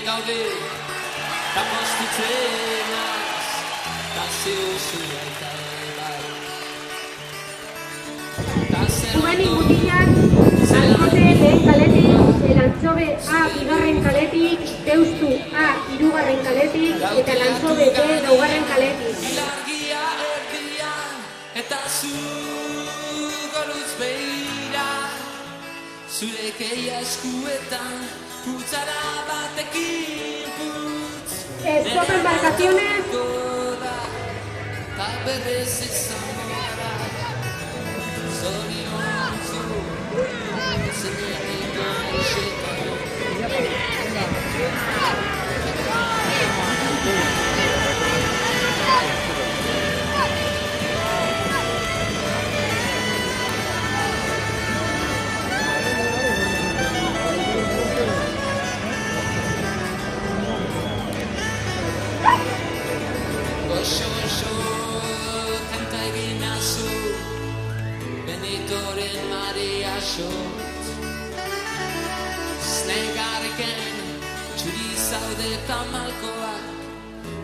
gaude, eta postutzenaz, eta zeo zua eta Zuenik mutilak, Alkote lehen kaletik, Elantxobe A bigarren kaletik, Deustu A hirugarren kaletik, eta Elantxobe B laugarren kaletik. Ilargia erdian, eta zu goruz behira, zure keia eskuetan, putzara batekin putz. Stop embarcaciones. Ta berrez izango gara, zoriontzu, zeneriko gaixetan. Goxo, kanta egin azu, Benitoren Maria xot. Znegareken, txuri zaude eta malkoak,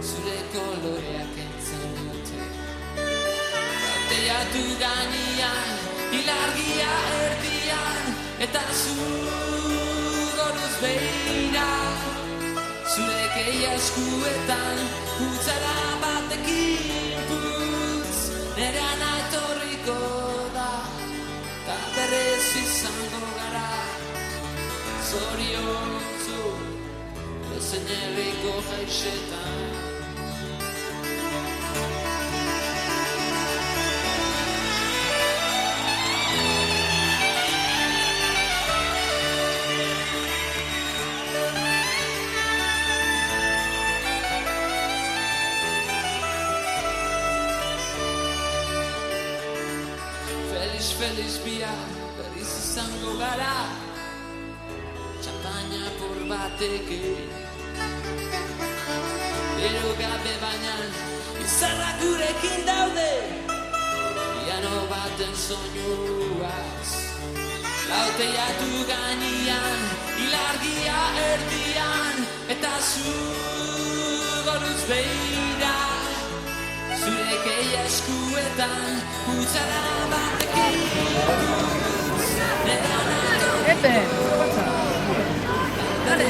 zure koloreak entzen dute. Teiatu gainean, ilargia erdian, eta zu goruz behira, zure keia eskuetan, putzara batekin putz, nere ana etorriko da, ta berrez izango gara, zoriontzu, ezen herriko jaixetan. Feliz bihar berriz izango gara, txampaina por batekin. Ero gabe baina izarrak gurekin daude, piano baten soinuaz. Lauteiatu gainean, ilargia erdian, eta zu goruz behira, zure keia eskuetan, putzara batekin putz, nere ana Epe, pasa. Dale.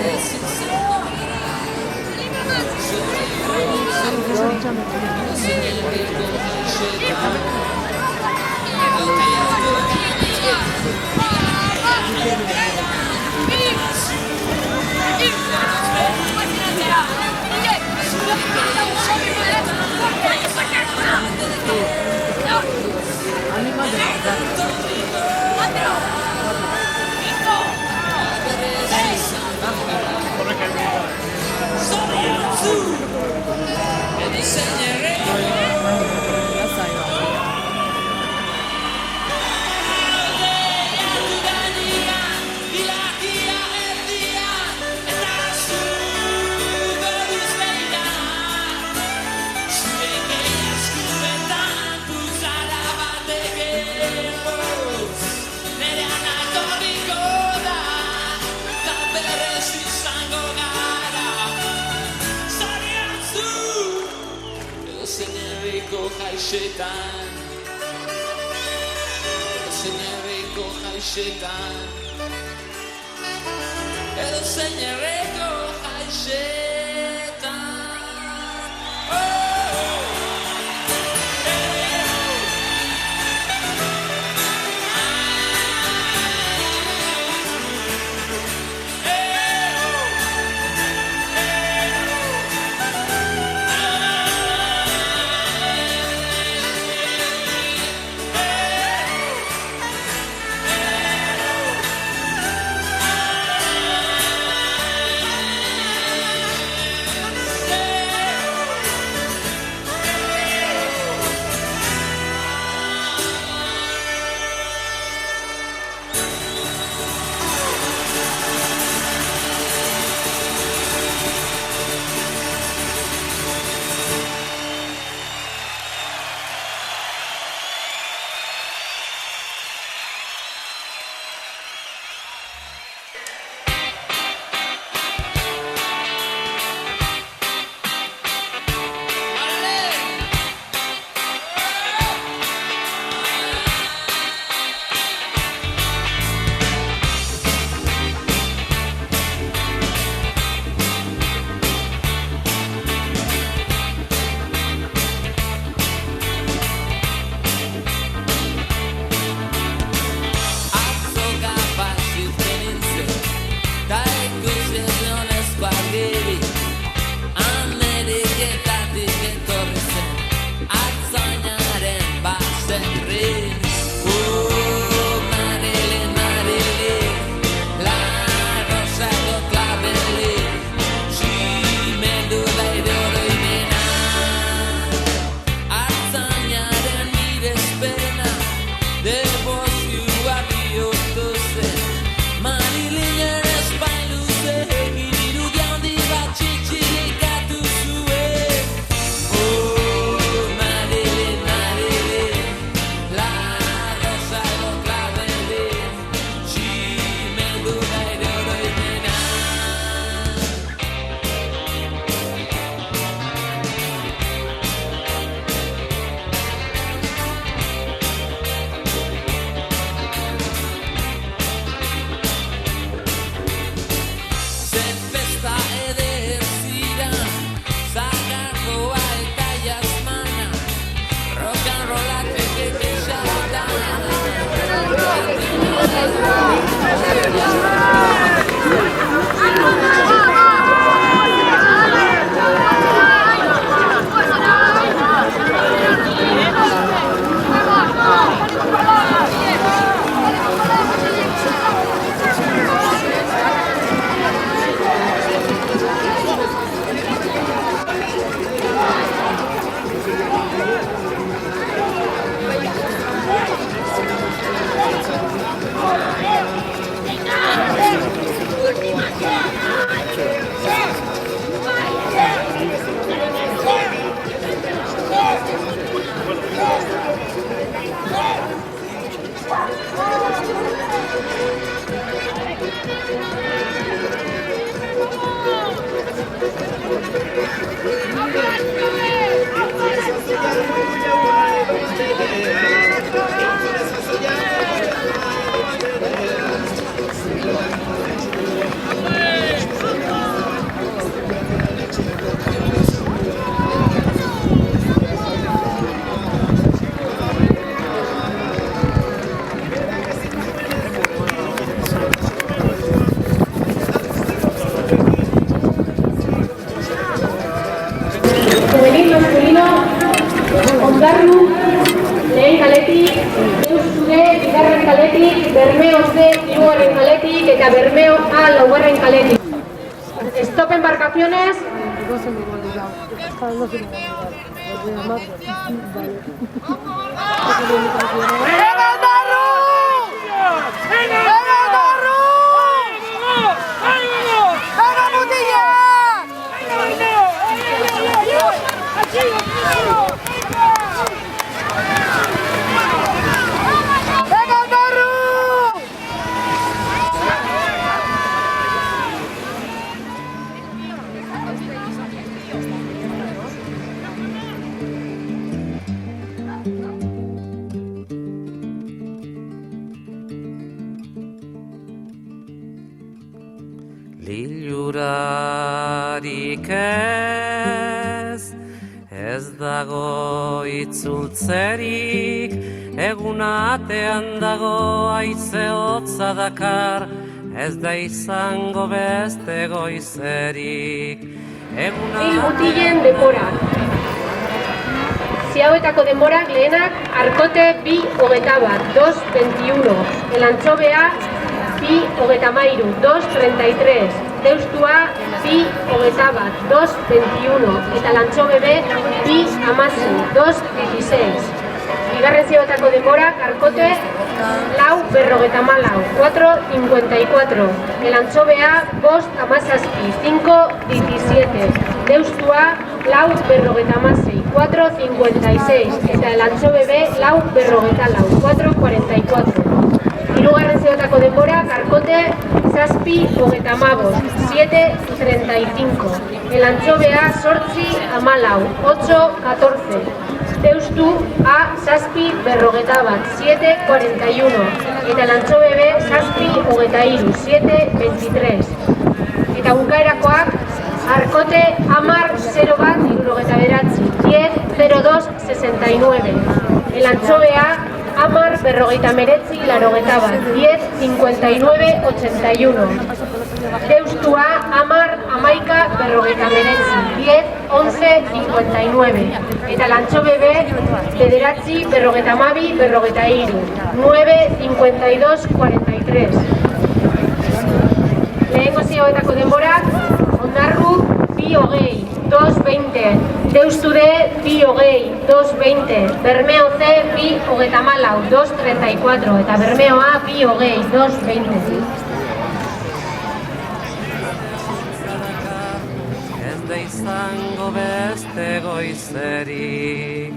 jaixetan, edozein herriko jaixetan, edozein herriko jaixetan. Ondarru lehen kaletik, Deustu B bigarren kaletik, Bermeo C hirugarren kaletik eta Bermeo A laugarren kaletik. Stop embarcaciones. Lilurarik ez dago itzultzerik, egun atean dago haize hotza dakar, ez da izango beste goizerik. Mutilen denborak. Ziauetako denborak lehenak Arkote 2:21, 2:21, Elantxobea 2:33, 2:33, Deustua 2:21, 2:21 eta Lantxobe B 2:16. Bigarren ziauetako denborak Arkote 4:54, 4:54, Elantxobea 5:17, 5:17, Deustua 4:56, 4:56 eta Elantxobe B 4:44. Hirugarren ziauetako denborak Arkote 7:35, 7:35, Elantxobea 8:14, 8:14, Deustu A 7:41, 7:41 eta Elantxobe B 7:23, 7:23. Eta bukaerakoak Arkote 10:01, 10:02, Elantxobea 10:49, 10:59, Deustua 10:11, 10:59 eta Lantxobe B 9:52, 9:52, 43. Lehengo ziauetako denborak Ondarru 2:20, 2:20, Deustu D 2:20, 2:20, Bermeo C 2:14, 2:34 eta Bermeo A 2:20, 2:20. Ez da izango beste goizerik.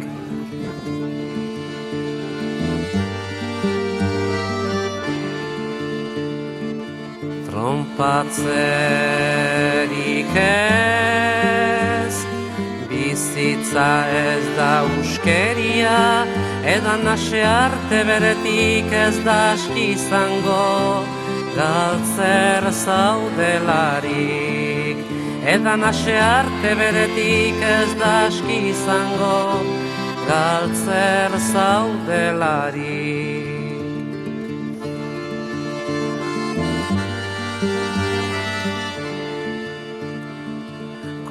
Trompatzerik ez, bizitza ez da uskeria, edan ase arte beretik ez da aski izango, galtzer zaudelarik. Edan ase arte beretik ez da aski izango, galtzer zaudelarik.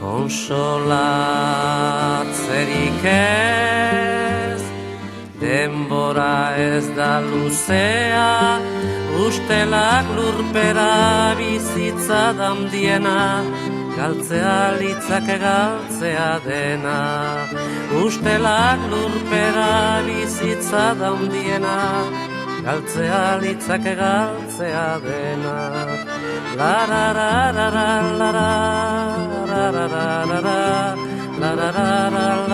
Konsolatzerik ez, denbora ez da luzea, ustelak lurpera bizitza damdiena, galtzea litzake galtzea dena. Ustelak lurpera bizitza damdiena, galtzea litzake galtzea dena. La la la la la la la la la la la la la la la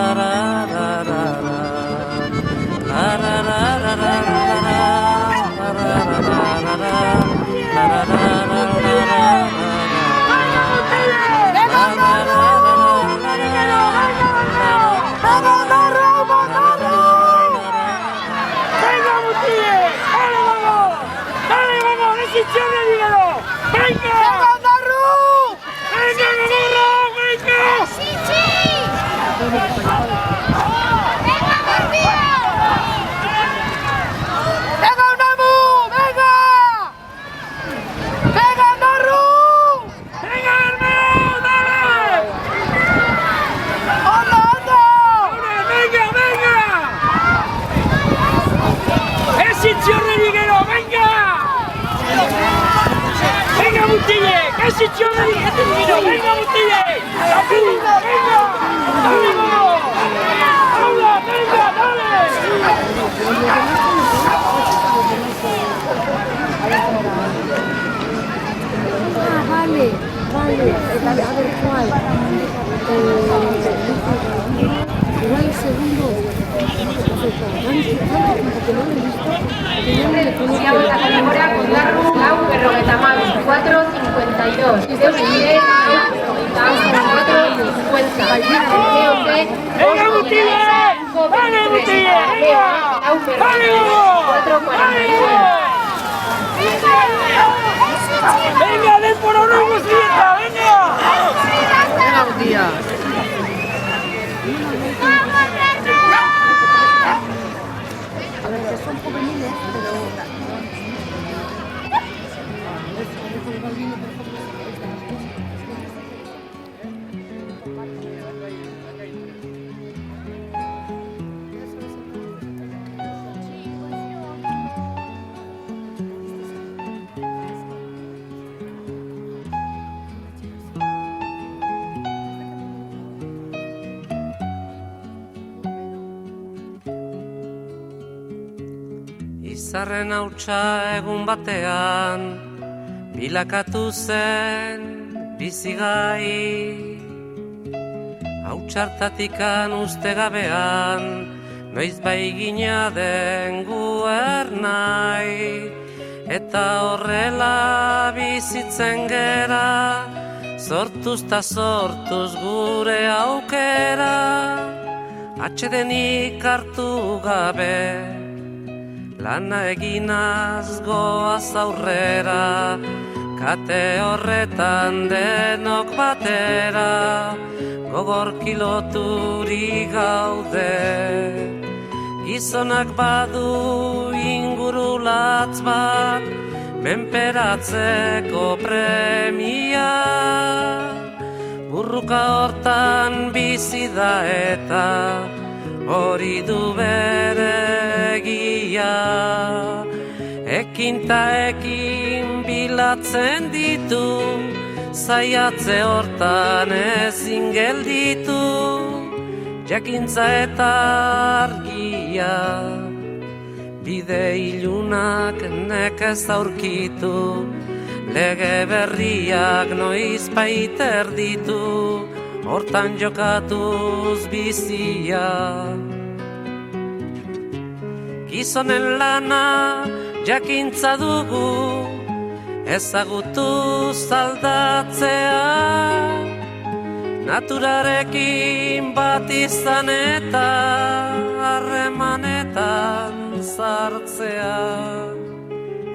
¡Venga! ¡Que si yo me dije termino! ¡Venga, Butille! ¡Venga! ¡Amigo! ¡Habla! ¡Venga, Vale. A ver cuál. Igual el segundo. Iniciamos la categoría con Lau Berrogueta Mavi, 4.52. Deuside, 4.50. ¡Venga, Butille! ¡Vale, Butille! ¡Venga! ¡Vale, Hugo! 4.49. ¡Venga, den por una musiquita! ¡Venga! Venga, Butilla. Son juveniles, pero... Izarren hautsa egun batean bilakatu zen bizigai. Hautsartatikan uste gabean noiz bai gina den gu ernai. Eta horrela bizitzen gera, sortuz ta sortuz gure aukera. Atsedenik hartu gabe, lana eginaz goaz aurrera, kate horretan denok batera, gogor kiloturi gaude. Gizonak badu ingurulatz bat, menperatzeko premia. Burruka hortan bizi da eta hori du bere egia. Ekin ta ekin bilatzen ditu, zaiatze hortan ezin gelditu. Jakintza eta argia, bide ilunak nekez aurkitu. Lege berriak noiz baiter ditu, hortan jokatuz bizia. Gizonen lana jakintza dugu, ezagutuz aldatzea. Naturarekin bat izan eta harremanetan sartzea.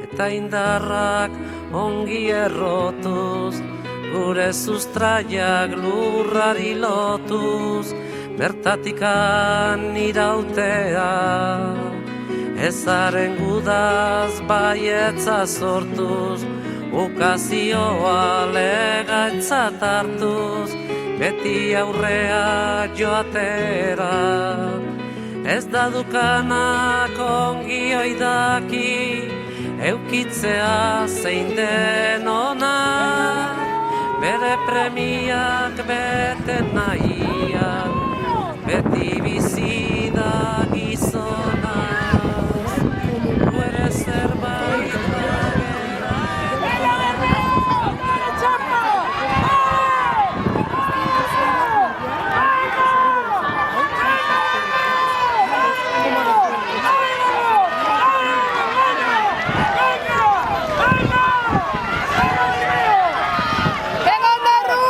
Eta indarrak ongi errotuz, gure sustraiak lurrari lotuz, bertatikan irautea. Ezaren gudaz baietza sortuz, ukazioa legaitzat hartuz, beti aurrea joatera. Ez da dukanak ongi oidaki, eukitzea zein den ona. Bere premiak bete nahian, beti bizi da gizona. Gu ere zerbait bagera. ¡Venga, Narru!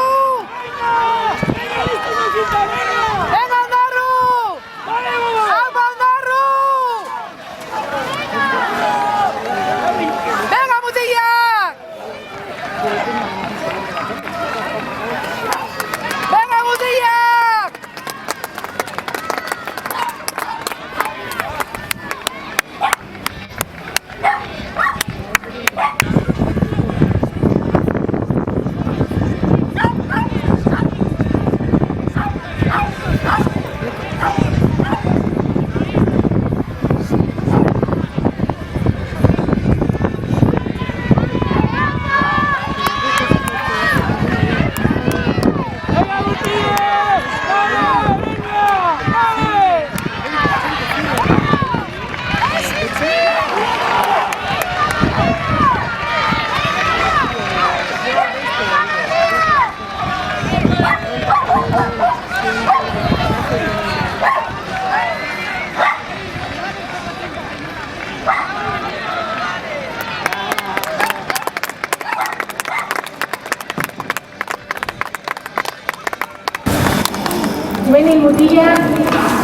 Hemendik mutilak,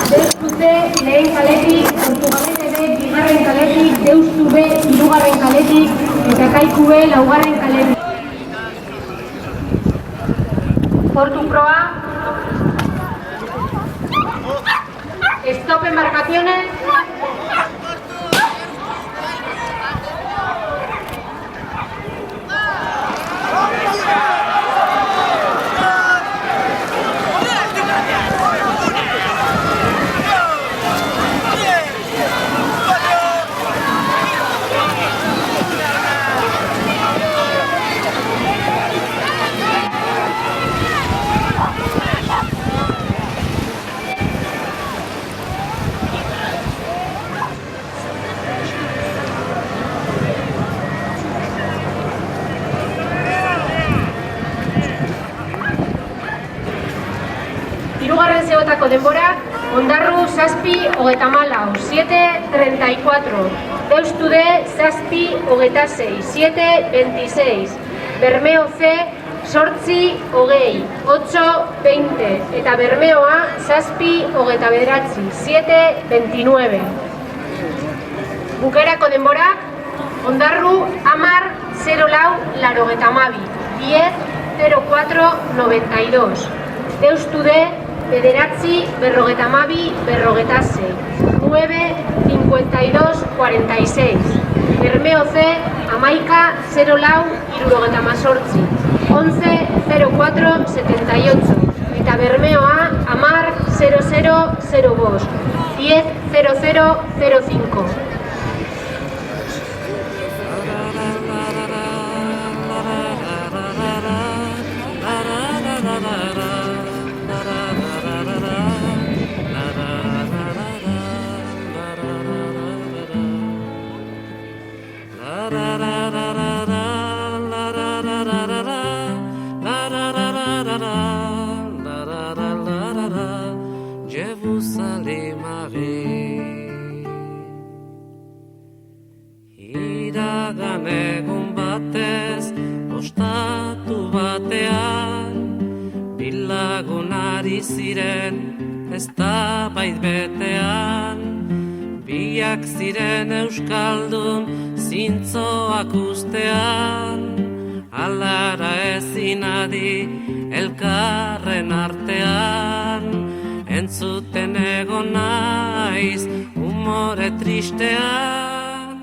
Deustu C lehen kaletik, Portugalete B bigarren kaletik, Deustu B hirugarren kaletik, eta Kaiku B laugarren kaletik. Portu proa. Stop embarcaciones. Hirugarren zeotako denborak, Ondarru 7:34, 7:34, Deustu D 7:26, 7:26, Bermeo C 8:20, 8:20, eta Bermeo A 7:29, 7:29. Bukerako denborak, Ondarru 10:04, 10:04:92, Deustu D 9:52:46, 9:52:46, Bermeo C 11:04:78, 11:04:78, eta Bermeo A 10:00:02, 10:00:05. Iragan egun batez, ostatu batean, bilagun ari ziren, ez da bait betean, biak ziren euskaldun, zintzoak ustean, alara ezin adi, elkarren artean, entzuten egon naiz, umore tristean.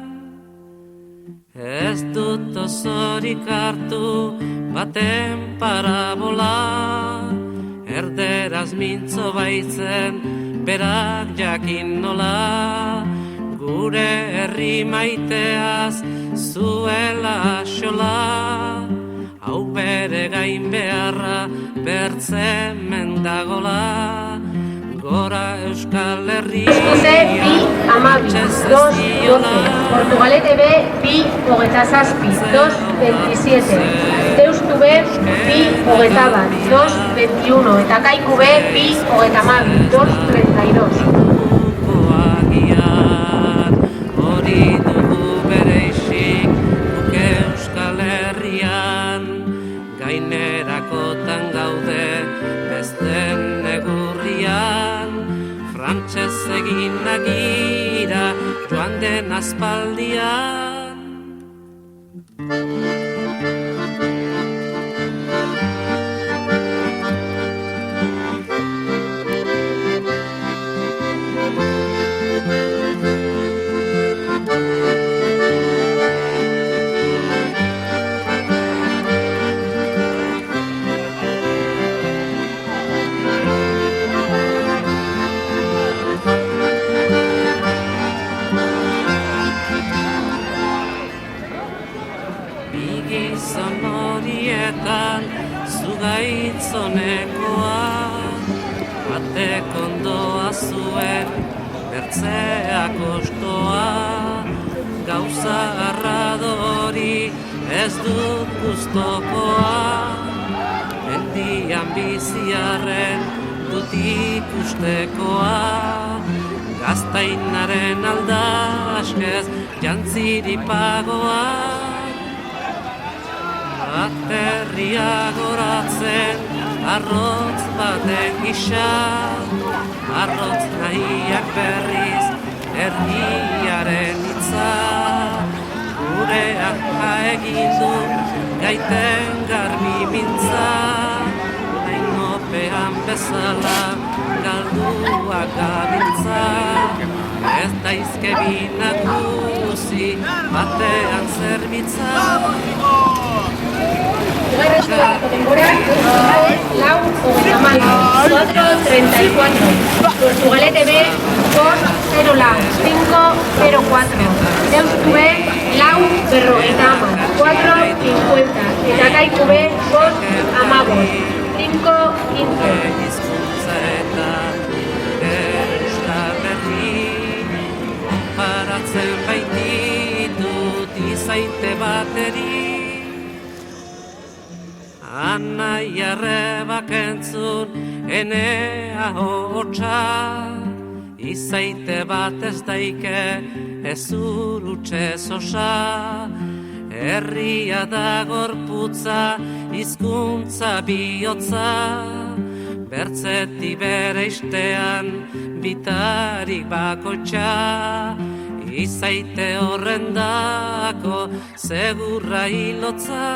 Ez dut osorik hartu baten parabola, erderaz mintzo baitzen berak jakin nola, gure herri maiteaz zuela xola, hau bere gain beharra bertzen mendagola, gora Euskal Herria. Deustu C 2:12, Portugalete B 2:27, 2:27, Deustu B 2:20, 2:21, eta Kaiku B 2:12, 2:32. Hori dugu bereizik guk Euskal Herrian, gainerakotan gaude besten negurrian, frantses egin nagira joan den aspaldian. Gizon horietan zugaitzonekoa, batek ondoa zuen bertzeak ostoa, gauza arradori ez dut gustokoa, mendian biziarren dut ikustekoa, gaztainaren aldaskez jantziripagoa, aterria goratzen arrotz baten gisa, arrotz nahiak berriz herriaren hitza. Gureak egin du gaiten garbi mintza, hainopean bezala galduak gabiltza. Ez daizke bi nagusi batean zerbitza. Temporada 4:34. Portugalete B 2:0 5:04. Deustu B 4:50. 4:50. Eta Kaiku B 5:15. 5:15. Hizkuntza eta euskal berri konparatzen baititut izaite bateri. Anai arrebak entzun enea hotxa, izaite bat ez daike ezurutxe zosa. Herria da gorputza, hizkuntza bihotza, bertzeti bere istean bitarik bakotxa. Izaite horrendako segurra hilotza.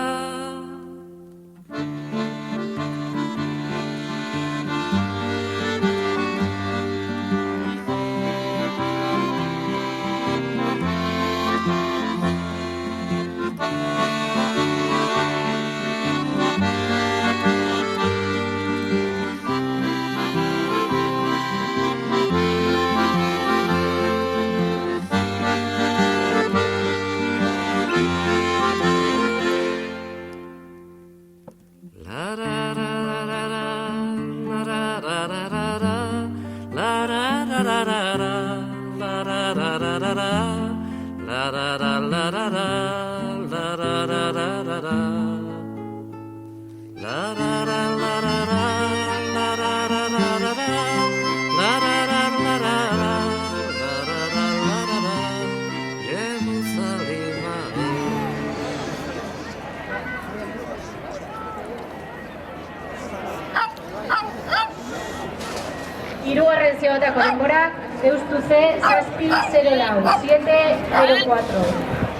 Hirugarren zioatako denbora, Deustu C 7:04. 7:04.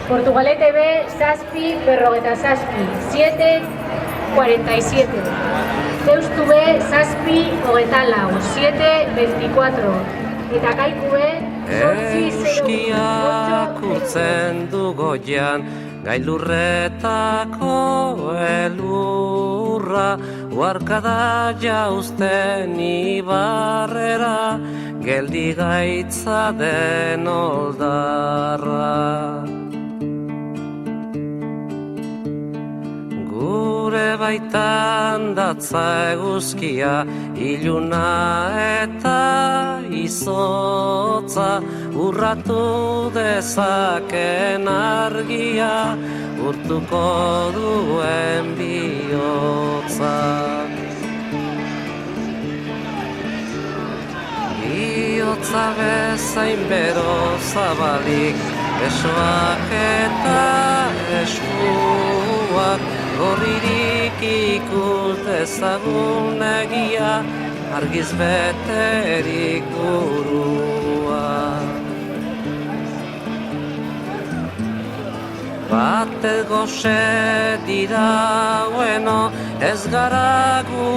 Portugalete B 7:57. 7:47. Deustu B 7:24. 7:24. Eta Kaiku B 8:08. Euskiak urtzen du goian, gailurretako elurra, uarkada jauzten ibarrera, geldi gaitza den oldarra. Gure baitan datza eguzkia, iluna eta izotza, urratu dezaken argia, urtuko duen bihotza. Bihotza bezain bero zabalik, besoak eta eskuak, gorririk ikus dezagun egia, argiz beterik burua. Batez goxe dira bueno, ez gara gu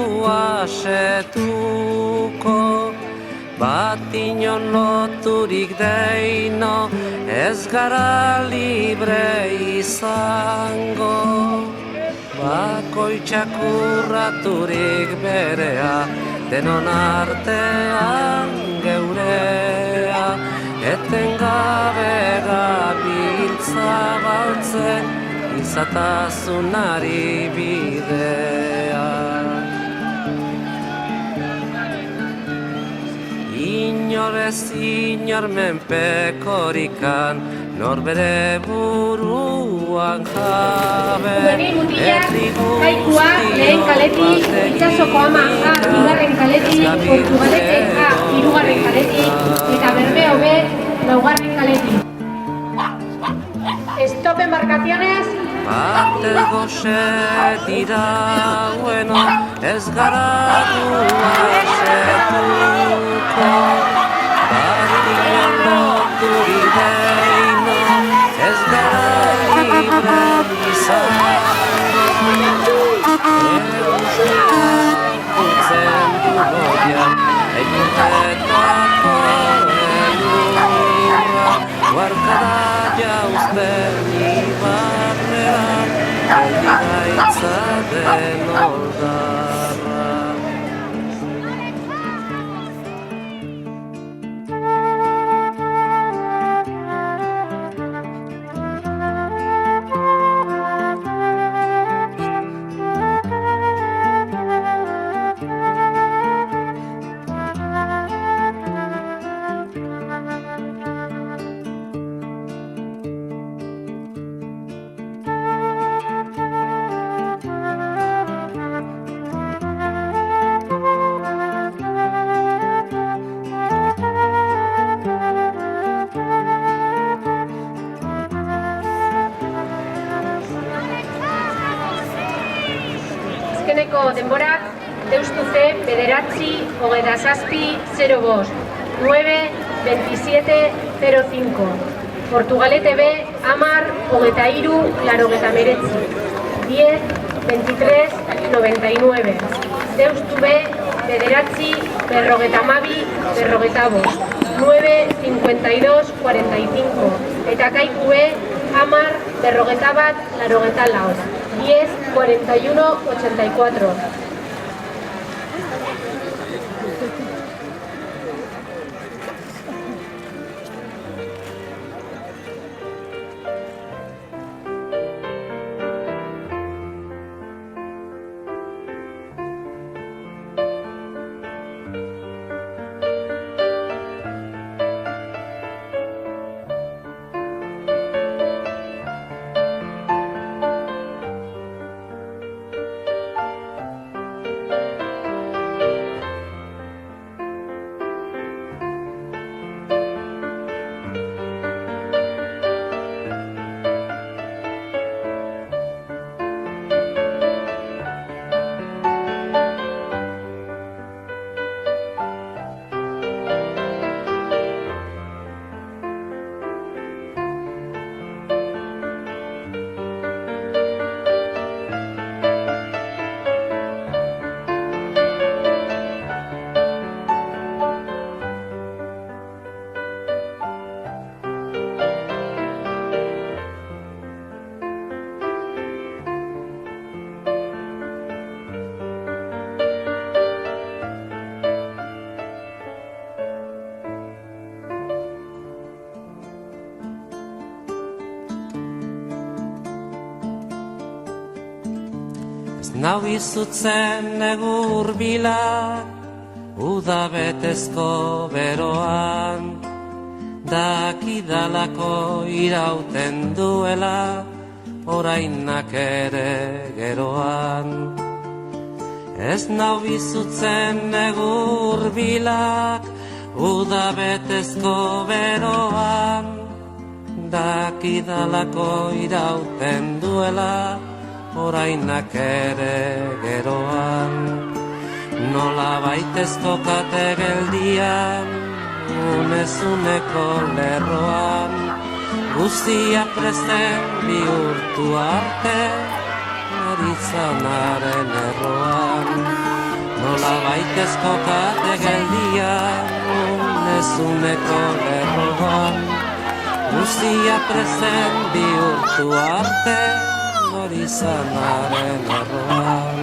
asetuko, bat inon loturik deino, ez gara libre izango. Bakoitzak urraturik berea, denon artean geurea, etengabe gabiltza baltzen, izatasunari bidea. Inorez inor menpekorikan, norbere buruan jabe. Juvenil mutilak, Kaikua lehen kaletik, Itsasoko Ama A bigarren kaletik, Portugalete A hirugarren kaletik, eta Bermeo B laugarren kaletik. Stop embarcaciones. Batez goxe dira bueno, ez gara gu asetuko. urtetako elurra, guarkada jauzten ibarrera, geldi gaitza den oldarra. Azkeneko denborak deustute 9-27-05, 9-27-05. Portugalete B, 10-23-89. 10-23-99. Deustu B, 9-52-45. 9-52-45. Eta Kaiku B, 10-41-84. 10-41-84. Nau izutzen egur bilak, uda betezko beroan, dakidalako irauten duela, orainak ere geroan. Ez nau izutzen egur bilak, uda betezko beroan, dakidalako irauten duela, orainak ere geroan. Nola baitezko kate geldian, unezuneko lerroan, guztia presten bihurtu arte, eritzanaren erroan. Nola baitezko kate geldian, unezuneko lerroan, guztia presten bihurtu arte, Horizonaren erroan.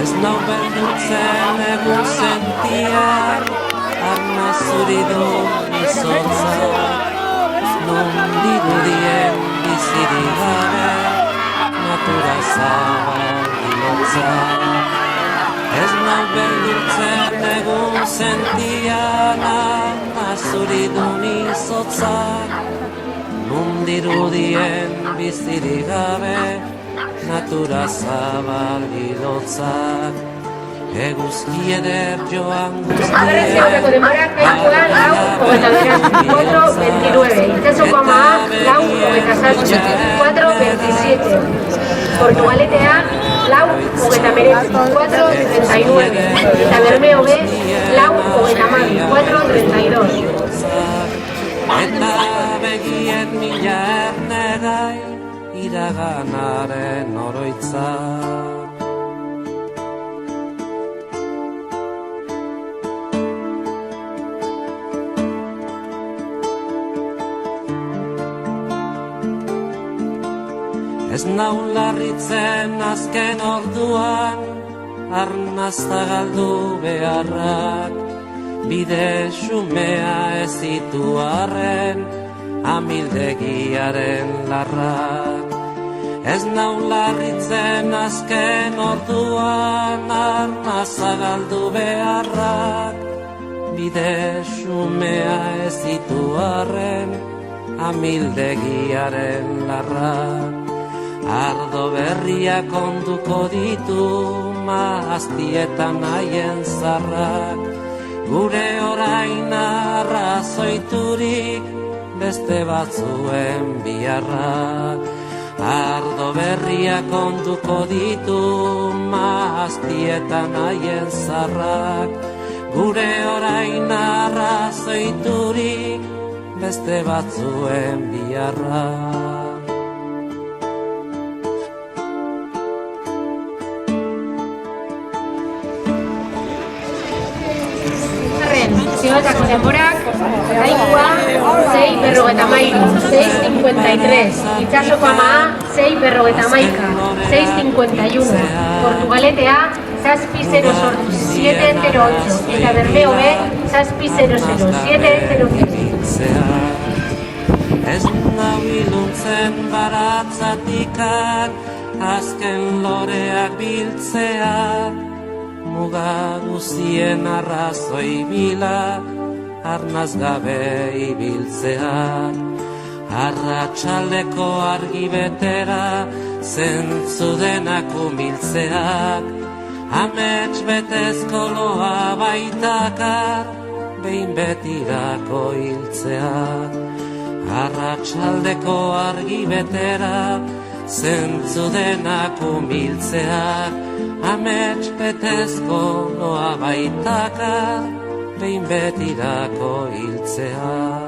Ez nau beldurtzen egun sentian, arna zuri du izotza, non dirudien bizirik gabe, natura zabal bilotza. Ez nau beldurtzen egun sentian, arna zuri du izotza, non dirudien bizirik gabe, natura zabal bilotzak. Eguzki eder joan guztien. Agarrezko denborak Kaikuan 4-29. Itxasoko Amaa 4-27. Portugaletea 4-39. Eta Bermeo B 4-39. lanaren oroitzak. Ez nau larritzen azken orduan, arnazta galdu beharrak, bide xumea ez ditu arren, amildegiaren larrak. Ez nau larritzen azken orduan, arnazta galdu beharrak, bide xumea ez ditu arren, amildegiaren larrak. Ardo berriak onduko ditu mahastietan haien zarrak, gure orain arrazoiturik beste batzuen biharrak. Ardo berriak onduko ditu mahastietan haien zarrak, gure orain arrazoiturik beste batzuen biharrak. Zioetako denborak, Laikua 6:53, 6:53, Itsasoko Amaa 6:51, 6:51, Portugaletea 708 eta Bermeo B 70703. Ez nabiluntzen baratzatikan, azken loreak biltzeak, muga guztien arrazoi bila, arnaz gabe ibiltzeak. Arratsaldeko argi betera, zentzu denak umiltzeak, amets betezko loa baitakar, behin betirako hiltzeak. Arratsaldeko argi betera, zentzu denak umiltzeak, amets betezko loa baitaka, behin betirako hiltzea.